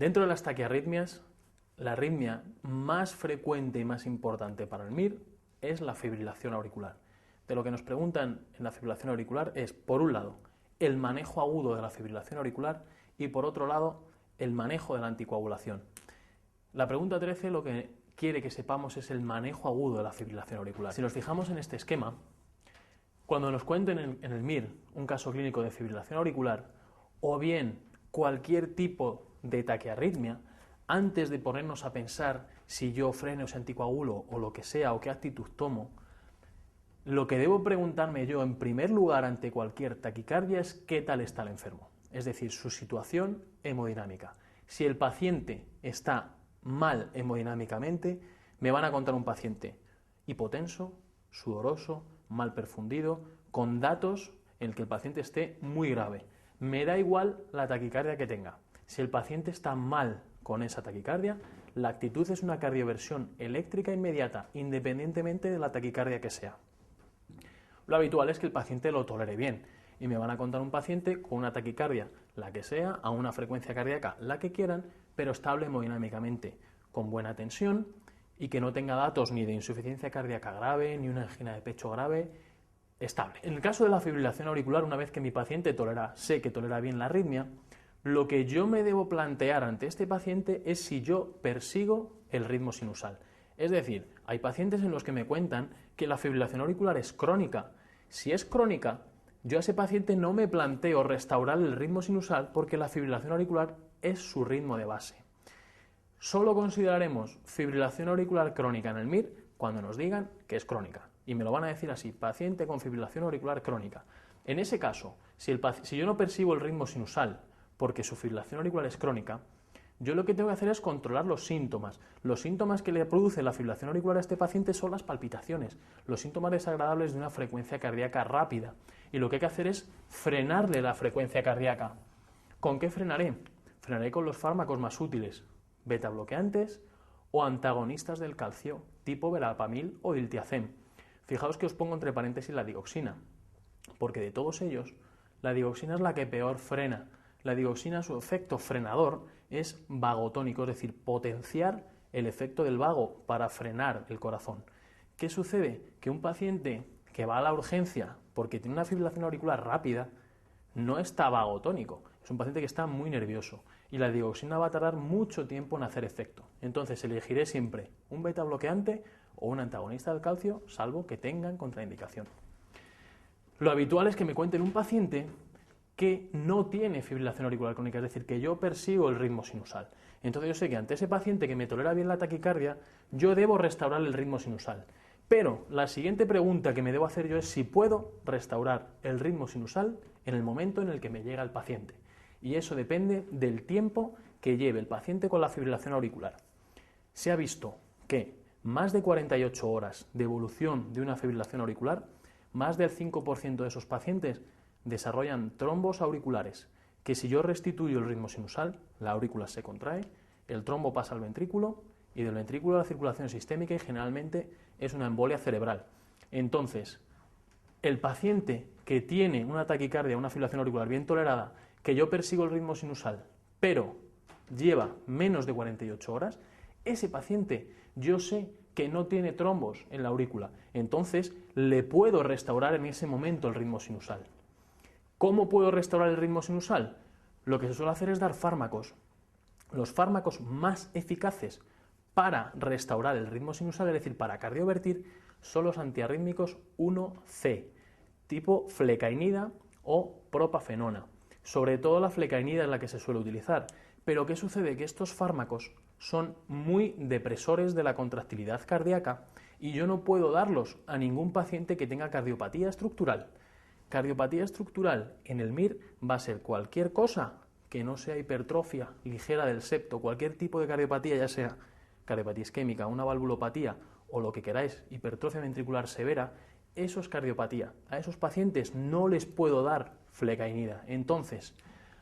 Dentro de las taquiarritmias, la arritmia más frecuente y más importante para el MIR es la fibrilación auricular. De lo que nos preguntan en la fibrilación auricular es, por un lado, el manejo agudo de la fibrilación auricular y, por otro lado, el manejo de la anticoagulación. La pregunta 13 lo que quiere que sepamos es el manejo agudo de la fibrilación auricular. Si nos fijamos en este esquema, cuando nos cuenten en el MIR un caso clínico de fibrilación auricular o bien cualquier tipo de taquiarritmia, antes de ponernos a pensar si yo freno, si anticoagulo o lo que sea o qué actitud tomo, lo que debo preguntarme yo en primer lugar ante cualquier taquicardia es qué tal está el enfermo, es decir, su situación hemodinámica. Si el paciente está mal hemodinámicamente, me van a contar un paciente hipotenso, sudoroso, mal perfundido, con datos en el que el paciente esté muy grave. Me da igual la taquicardia que tenga. Si el paciente está mal con esa taquicardia, la actitud es una cardioversión eléctrica inmediata, independientemente de la taquicardia que sea. Lo habitual es que el paciente lo tolere bien y me van a contar un paciente con una taquicardia, la que sea, a una frecuencia cardíaca, la que quieran, pero estable hemodinámicamente, con buena tensión y que no tenga datos ni de insuficiencia cardíaca grave, ni una angina de pecho grave, estable. En el caso de la fibrilación auricular, una vez que mi paciente sé que tolera bien la arritmia, lo que yo me debo plantear ante este paciente es si yo persigo el ritmo sinusal. Es decir, hay pacientes en los que me cuentan que la fibrilación auricular es crónica. Si es crónica, yo a ese paciente no me planteo restaurar el ritmo sinusal porque la fibrilación auricular es su ritmo de base. Solo consideraremos fibrilación auricular crónica en el MIR cuando nos digan que es crónica. Y me lo van a decir así, paciente con fibrilación auricular crónica. En ese caso, si yo no percibo el ritmo sinusal porque su fibrilación auricular es crónica, yo lo que tengo que hacer es controlar los síntomas. Los síntomas que le produce la fibrilación auricular a este paciente son las palpitaciones, los síntomas desagradables de una frecuencia cardíaca rápida. Y lo que hay que hacer es frenarle la frecuencia cardíaca. ¿Con qué frenaré? Frenaré con los fármacos más útiles, beta bloqueantes o antagonistas del calcio, tipo verapamil o diltiazem. Fijaos que os pongo entre paréntesis la digoxina, porque de todos ellos, la digoxina es la que peor frena. La digoxina, su efecto frenador es vagotónico, es decir, potenciar el efecto del vago para frenar el corazón. ¿Qué sucede? Que un paciente que va a la urgencia porque tiene una fibrilación auricular rápida no está vagotónico, es un paciente que está muy nervioso y la digoxina va a tardar mucho tiempo en hacer efecto. Entonces elegiré siempre un beta bloqueante o un antagonista del calcio, salvo que tengan contraindicación. Lo habitual es que me cuenten un paciente que no tiene fibrilación auricular crónica, es decir, que yo persigo el ritmo sinusal. Entonces yo sé que ante ese paciente que me tolera bien la taquicardia, yo debo restaurar el ritmo sinusal. Pero la siguiente pregunta que me debo hacer yo es si puedo restaurar el ritmo sinusal en el momento en el que me llega el paciente. Y eso depende del tiempo que lleve el paciente con la fibrilación auricular. Se ha visto que más de 48 horas de evolución de una fibrilación auricular, más del 5% de esos pacientes desarrollan trombos auriculares, que si yo restituyo el ritmo sinusal, la aurícula se contrae, el trombo pasa al ventrículo y del ventrículo a la circulación sistémica y generalmente es una embolia cerebral. Entonces, el paciente que tiene una taquicardia, una fibrilación auricular bien tolerada, que yo persigo el ritmo sinusal, pero lleva menos de 48 horas, ese paciente yo sé que no tiene trombos en la aurícula, entonces le puedo restaurar en ese momento el ritmo sinusal. ¿Cómo puedo restaurar el ritmo sinusal? Lo que se suele hacer es dar fármacos. Los fármacos más eficaces para restaurar el ritmo sinusal, es decir, para cardiovertir, son los antiarrítmicos 1C, tipo flecainida o propafenona. Sobre todo la flecainida es la que se suele utilizar. Pero ¿qué sucede? Que estos fármacos son muy depresores de la contractilidad cardíaca y yo no puedo darlos a ningún paciente que tenga cardiopatía estructural. Cardiopatía estructural en el MIR va a ser cualquier cosa que no sea hipertrofia ligera del septo, cualquier tipo de cardiopatía, ya sea cardiopatía isquémica, una valvulopatía o lo que queráis, hipertrofia ventricular severa, eso es cardiopatía. A esos pacientes no les puedo dar flecainida. Entonces,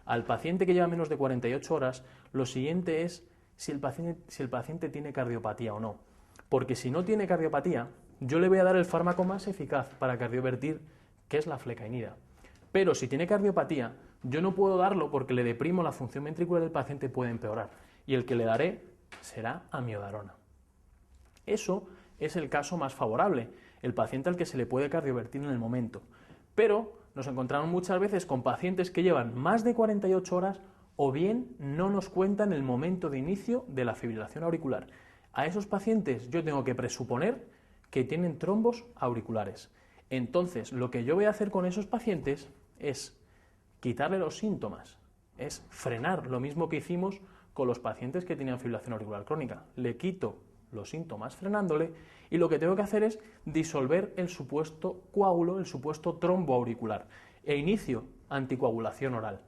al paciente que lleva menos de 48 horas, lo siguiente es si el paciente tiene cardiopatía o no. Porque si no tiene cardiopatía, yo le voy a dar el fármaco más eficaz para cardiovertir, que es la flecainida. Pero si tiene cardiopatía, yo no puedo darlo porque le deprimo la función ventricular del paciente, puede empeorar. y el que le daré será amiodarona. Eso es el caso más favorable, el paciente al que se le puede cardiovertir en el momento. Pero nos encontramos muchas veces con pacientes que llevan más de 48 horas o bien no nos cuentan el momento de inicio de la fibrilación auricular. A esos pacientes yo tengo que presuponer que tienen trombos auriculares. Entonces, lo que yo voy a hacer con esos pacientes es quitarle los síntomas, es frenar, lo mismo que hicimos con los pacientes que tenían fibrilación auricular crónica. Le quito los síntomas frenándole y lo que tengo que hacer es disolver el supuesto coágulo, el supuesto trombo auricular e inicio anticoagulación oral.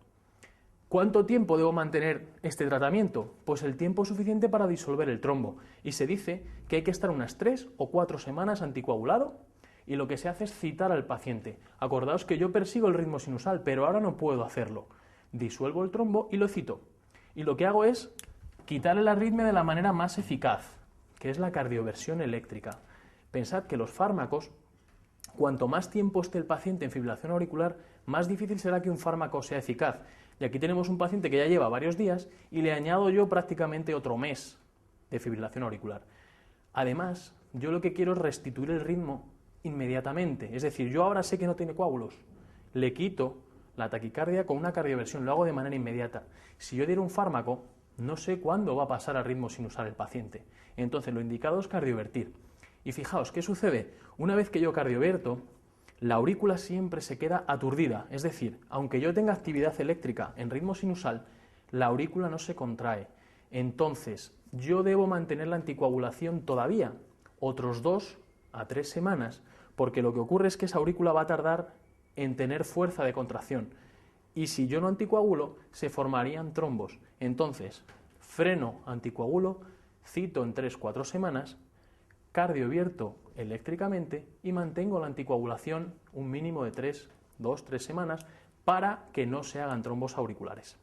¿Cuánto tiempo debo mantener este tratamiento? Pues el tiempo suficiente para disolver el trombo y se dice que hay que estar unas 3 o 4 semanas anticoagulado y lo que se hace es citar al paciente. Acordaos que yo persigo el ritmo sinusal, pero ahora no puedo hacerlo. Disuelvo el trombo y lo cito. Y lo que hago es quitarle la arritmia de la manera más eficaz, que es la cardioversión eléctrica. Pensad que los fármacos, cuanto más tiempo esté el paciente en fibrilación auricular, más difícil será que un fármaco sea eficaz. Y aquí tenemos un paciente que ya lleva varios días y le añado yo prácticamente otro mes de fibrilación auricular. Además, yo lo que quiero es restituir el ritmo inmediatamente. Es decir, yo ahora sé que no tiene coágulos. Le quito la taquicardia con una cardioversión, lo hago de manera inmediata. Si yo diera un fármaco, no sé cuándo va a pasar al ritmo sinusal el paciente. Entonces, lo indicado es cardiovertir. Y fijaos, ¿qué sucede? Una vez que yo cardioverto, la aurícula siempre se queda aturdida. Es decir, aunque yo tenga actividad eléctrica en ritmo sinusal, la aurícula no se contrae. Entonces, yo debo mantener la anticoagulación todavía otros 2 a 3 semanas, porque lo que ocurre es que esa aurícula va a tardar en tener fuerza de contracción. Y si yo no anticoagulo, se formarían trombos. Entonces, freno, anticoagulo, cito en 3-4 semanas, cardiovierto eléctricamente y mantengo la anticoagulación un mínimo de 2-3 semanas para que no se hagan trombos auriculares.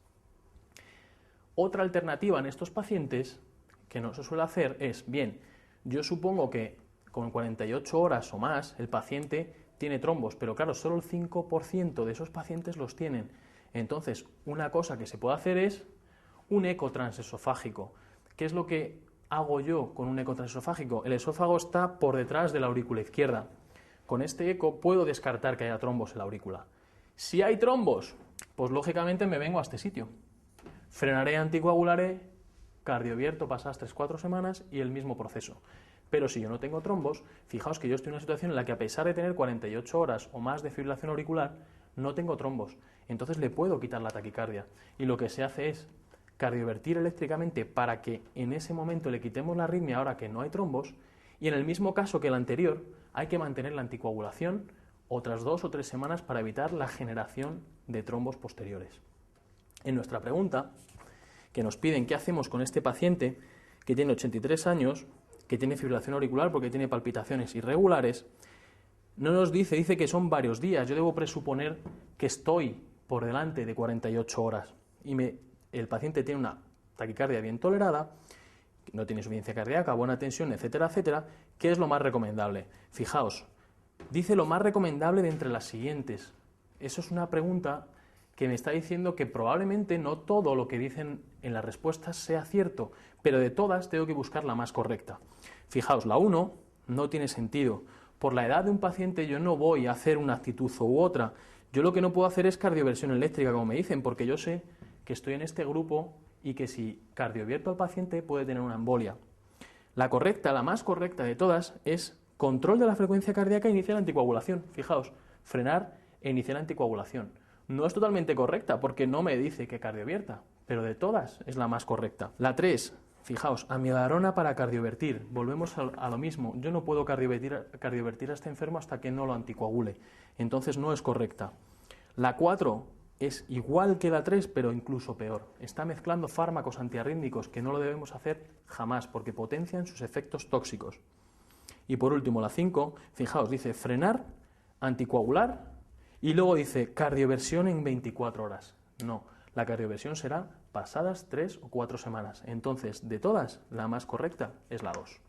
Otra alternativa en estos pacientes que no se suele hacer es, bien, yo supongo que con 48 horas o más el paciente tiene trombos, pero claro, solo el 5% de esos pacientes los tienen. Entonces, una cosa que se puede hacer es un eco transesofágico. ¿Qué es lo que hago yo con un eco transesofágico? El esófago está por detrás de la aurícula izquierda. Con este eco puedo descartar que haya trombos en la aurícula. Si hay trombos, pues lógicamente me vengo a este sitio. Frenaré, anticoagularé, cardiovierto pasadas 3-4 semanas y el mismo proceso. Pero si yo no tengo trombos, fijaos que yo estoy en una situación en la que a pesar de tener 48 horas o más de fibrilación auricular, no tengo trombos. Entonces le puedo quitar la taquicardia. Y lo que se hace es cardiovertir eléctricamente para que en ese momento le quitemos la arritmia ahora que no hay trombos. Y en el mismo caso que el anterior, hay que mantener la anticoagulación otras 2 o 3 semanas para evitar la generación de trombos posteriores. En nuestra pregunta, que nos piden qué hacemos con este paciente que tiene 83 años, que tiene fibrilación auricular porque tiene palpitaciones irregulares, no nos dice que son varios días. Yo debo presuponer que estoy por delante de 48 horas y el paciente tiene una taquicardia bien tolerada, no tiene insuficiencia cardíaca, buena tensión, etcétera, etcétera. ¿Qué es lo más recomendable? Fijaos, dice lo más recomendable de entre las siguientes. Eso es una pregunta que me está diciendo que probablemente no todo lo que dicen en las respuestas sea cierto, pero de todas tengo que buscar la más correcta. Fijaos, la 1 no tiene sentido. Por la edad de un paciente yo no voy a hacer una actitud u otra. Yo lo que no puedo hacer es cardioversión eléctrica, como me dicen, porque yo sé que estoy en este grupo y que si cardiovierto al paciente puede tener una embolia. La correcta, la más correcta de todas, es control de la frecuencia cardíaca e iniciar la anticoagulación. Fijaos, frenar e iniciar la anticoagulación. No es totalmente correcta porque no me dice que cardiovierta, pero de todas es la más correcta. La 3, fijaos, amiodarona para cardiovertir. Volvemos a lo mismo. Yo no puedo cardiovertir a este enfermo hasta que no lo anticoagule. Entonces no es correcta. La 4 es igual que la 3, pero incluso peor. Está mezclando fármacos antiarrítmicos que no lo debemos hacer jamás porque potencian sus efectos tóxicos. Y por último, la 5, fijaos, dice frenar, anticoagular y luego dice cardioversión en 24 horas. No, la cardioversión será pasadas 3 o 4 semanas. Entonces, de todas, la más correcta es la 2.